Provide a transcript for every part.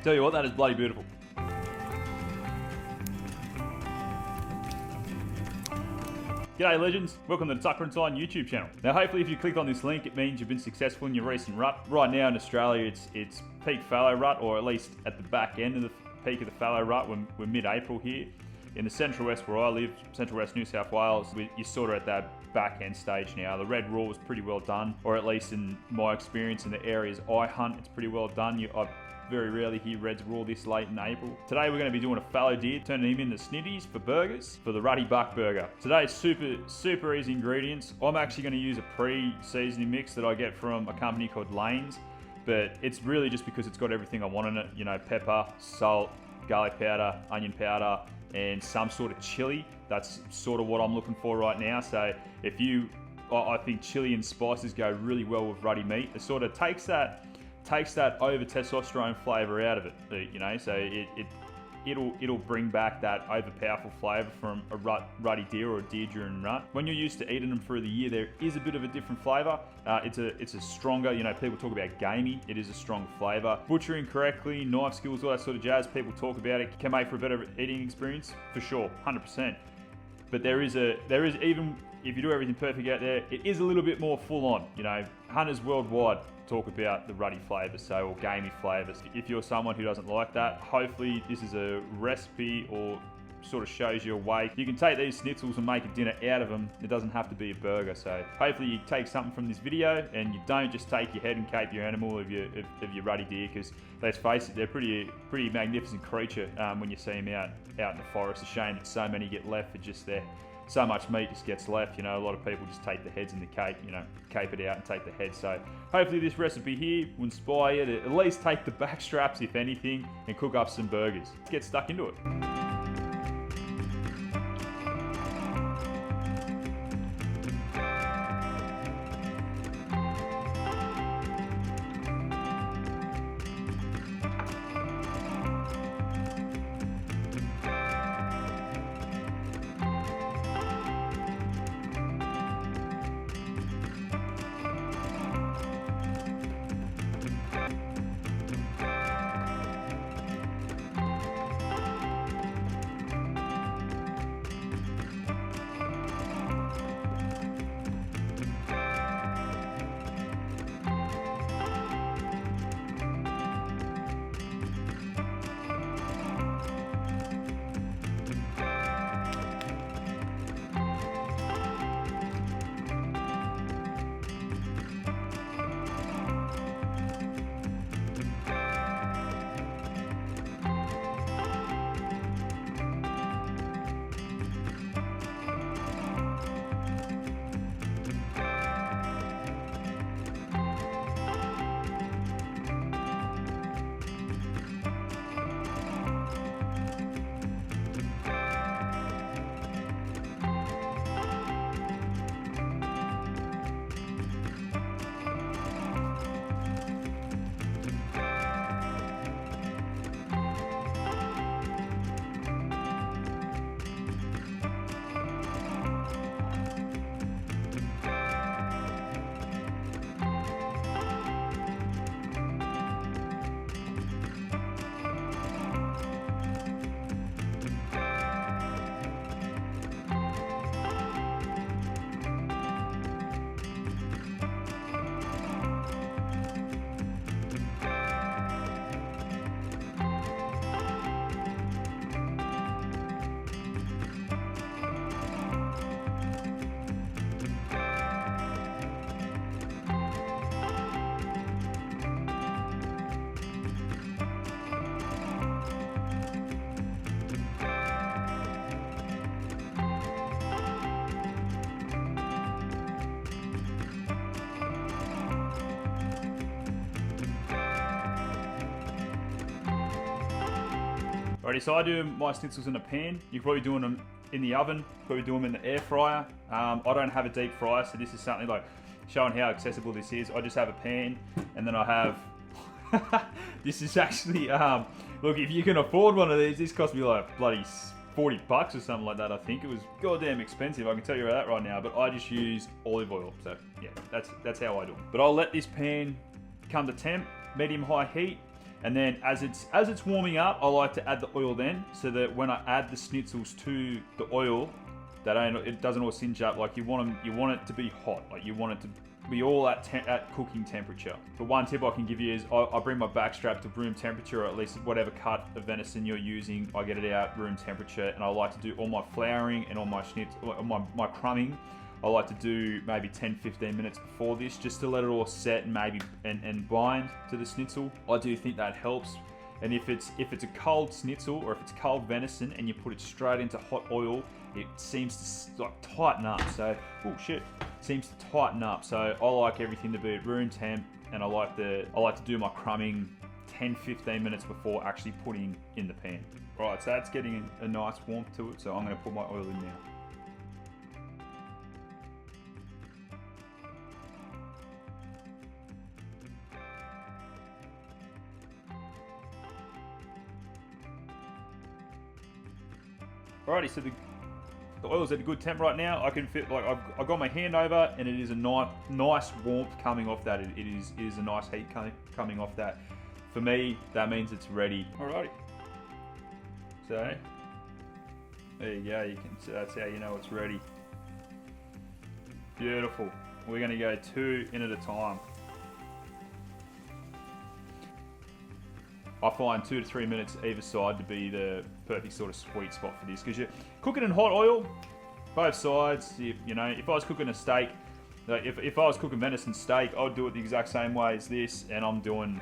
Tell you what, that is bloody beautiful. G'day legends, welcome to the Tucker and Tyne YouTube channel. Now hopefully if you clicked on this link it means you've been successful in your recent rut. Right now in Australia it's peak fallow rut, or at least at the back end of the peak of the fallow rut. We're mid-April here. In the central west where I live, central west New South Wales, you're sort of at that back end stage now. The red raw was pretty well done, or at least in my experience in the areas I hunt, it's pretty well done. I very rarely hear reds raw this late in April. Today we're going to be doing a fallow deer, turning him into Schnitties for burgers, for the Rutty buck burger. Today it's super easy ingredients. I'm actually going to use a pre-seasoning mix that I get from a company called Lane's, but it's really just because it's got everything I want in it. You know, pepper, salt, garlic powder, onion powder, and some sort of chili. That's sort of what I'm looking for right now. So I think chili and spices go really well with ruddy meat. It sort of takes that over testosterone flavor out of it, you know. So it'll bring back that over powerful flavor from a ruddy deer or a deer during rut. When you're used to eating them through the year, there is a bit of a different flavor. It's a stronger, you know, people talk about gamey. It is a strong flavor. Butchering correctly, knife skills, all that sort of jazz, people talk about it, can make for a better eating experience for sure, 100%. But there is even if you do everything perfect out there, it is a little bit more full on. You know, hunters worldwide talk about the ruddy flavors, so, or gamey flavors. If you're someone who doesn't like that, hopefully this is a recipe or sort of shows you a way. You can take these schnitzels and make a dinner out of them. It doesn't have to be a burger. So hopefully you take something from this video and you don't just take your head and cape your animal of your ruddy deer, because let's face it, they're pretty magnificent creature when you see them out in the forest. It's a shame that so many get left for just there. So much meat just gets left, you know. A lot of people just take the heads in the cape, you know, cape it out and take the head. So hopefully this recipe here will inspire you to at least take the back straps, if anything, and cook up some burgers. Let's get stuck into it. Alrighty, so I do my schnitzels in a pan. You're probably doing them in the oven, probably do them in the air fryer. I don't have a deep fryer, so this is something like showing how accessible this is. I just have a pan, and then I have, this is actually, look, if you can afford one of these, this cost me like bloody 40 bucks or something like that. I think it was goddamn expensive, I can tell you that right now, but I just use olive oil. So yeah, that's how I do it. But I'll let this pan come to temp, medium high heat, And then as it's warming up, I like to add the oil then, so that when I add the schnitzels to the oil, it doesn't all singe up. Like you want it to be hot. Like you want it to be all at cooking temperature. The one tip I can give you is I bring my backstrap to room temperature, or at least whatever cut of venison you're using, I get it out room temperature, and I like to do all my flouring and all my my crumbing. I like to do maybe 10-15 minutes before this, just to let it all set and maybe and bind to the schnitzel. I do think that helps. And if it's a cold schnitzel or if it's cold venison and you put it straight into hot oil, it seems to like tighten up. So, oh shit, seems to tighten up. So I like everything to be at room temp, and I like to do my crumbing 10-15 minutes before actually putting in the pan. Right, so that's getting a nice warmth to it. So I'm going to put my oil in now. Alrighty, so the oil's at a good temp right now. I can fit, like, I've got my hand over, and it is a nice warmth coming off that. It is a nice heat coming off that. For me, that means it's ready. Alrighty. So there you go. So that's how you know it's ready. Beautiful. We're going to go 2 in at a time. I find 2 to 3 minutes either side to be the perfect sort of sweet spot for this, because you cook it in hot oil, both sides. You know, if I was cooking a steak, if I was cooking venison steak, I'd do it the exact same way as this, and I'm doing,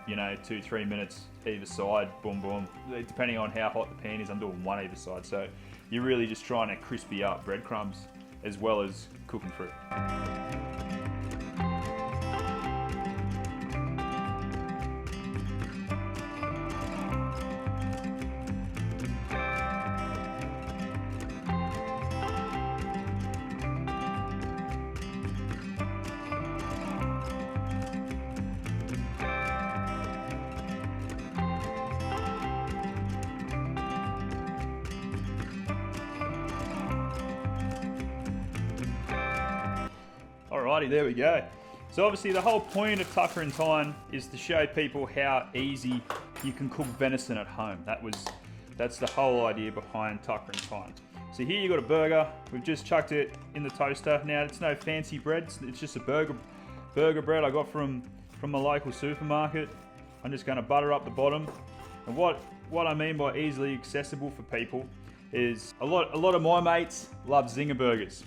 you know, 2-3 minutes either side, boom boom. Depending on how hot the pan is, I'm doing 1 either side. So you're really just trying to crispy up breadcrumbs as well as cooking through. Alrighty, there we go. So obviously the whole point of Tucker and Tyne is to show people how easy you can cook venison at home. That's the whole idea behind Tucker and Tyne. So here you got a burger. We've just chucked it in the toaster. Now it's no fancy bread. It's just a burger bread I got from my local supermarket. I'm just going to butter up the bottom. And what I mean by easily accessible for people is a lot of my mates love zinger burgers.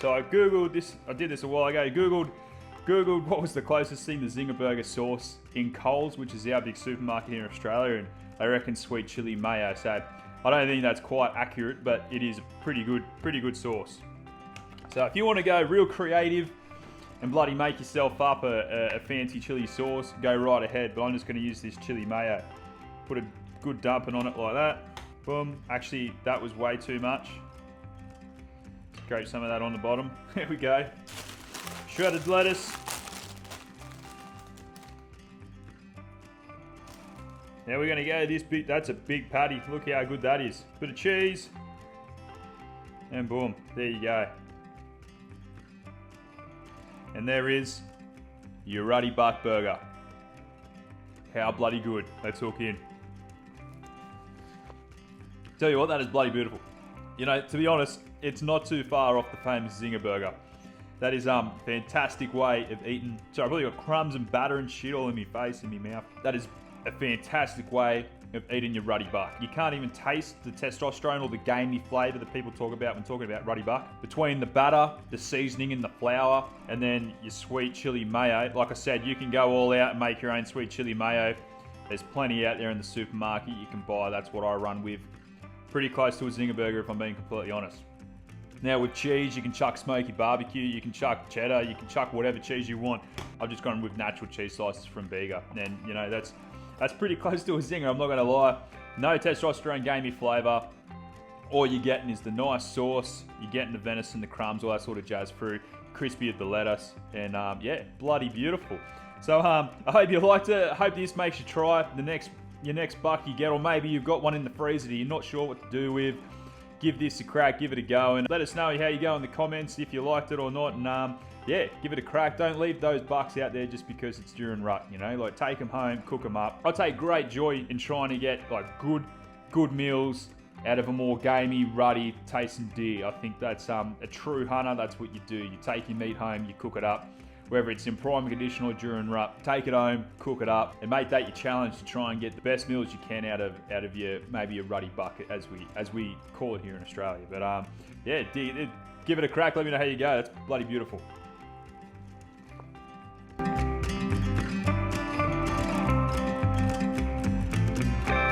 So I googled this. I did this a while ago. Googled what was the closest thing to zinger burger sauce in Coles, which is our big supermarket here in Australia, and they reckon sweet chili mayo. So I don't think that's quite accurate, but it is a pretty good sauce. So if you want to go real creative and bloody make yourself up a fancy chili sauce, go right ahead. But I'm just going to use this chili mayo. Put a good dumping on it like that. Boom. Actually, that was way too much. Scrape some of that on the bottom. There we go. Shredded lettuce. Now we're going to go this bit. That's a big patty. Look how good that is. Bit of cheese. And boom. There you go. And there is your Rutty buck burger. How bloody good. Let's hook in. Tell you what, that is bloody beautiful. You know, to be honest, it's not too far off the famous zinger burger. That is fantastic way of eating. So I've really got crumbs and batter and shit all in my face and my mouth. That is a fantastic way of eating your Rutty buck. You can't even taste the testosterone or the gamey flavour that people talk about when talking about Rutty buck. Between the batter, the seasoning and the flour, and then your sweet chili mayo. Like I said, you can go all out and make your own sweet chili mayo. There's plenty out there in the supermarket you can buy. That's what I run with. Pretty close to a zinger burger if I'm being completely honest. Now with cheese, you can chuck smoky barbecue, you can chuck cheddar, you can chuck whatever cheese you want. I've just gone with natural cheese slices from Bega, and you know that's pretty close to a zinger. I'm not going to lie. No testosterone, gamey flavour. All you're getting is the nice sauce. You're getting the venison, the crumbs, all that sort of jazz through. Crispy of the lettuce, and yeah, bloody beautiful. So I hope you liked it. I hope this makes you try your next buck you get, or maybe you've got one in the freezer that you're not sure what to do with. give this a crack, give it a go, and let us know how you go in the comments if you liked it or not. And yeah, give it a crack. Don't leave those bucks out there just because it's during rut, you know. Like, take them home, cook them up. I take great joy in trying to get like good meals out of a more gamey, ruddy tasting deer. I think that's a true hunter. That's what you do. You take your meat home, you cook it up, whether it's in prime condition or during rut. Take it home, cook it up, and make that your challenge to try and get the best meals you can out of your maybe a ruddy bucket, as we call it here in Australia. But yeah, give it a crack. Let me know how you go. That's bloody beautiful.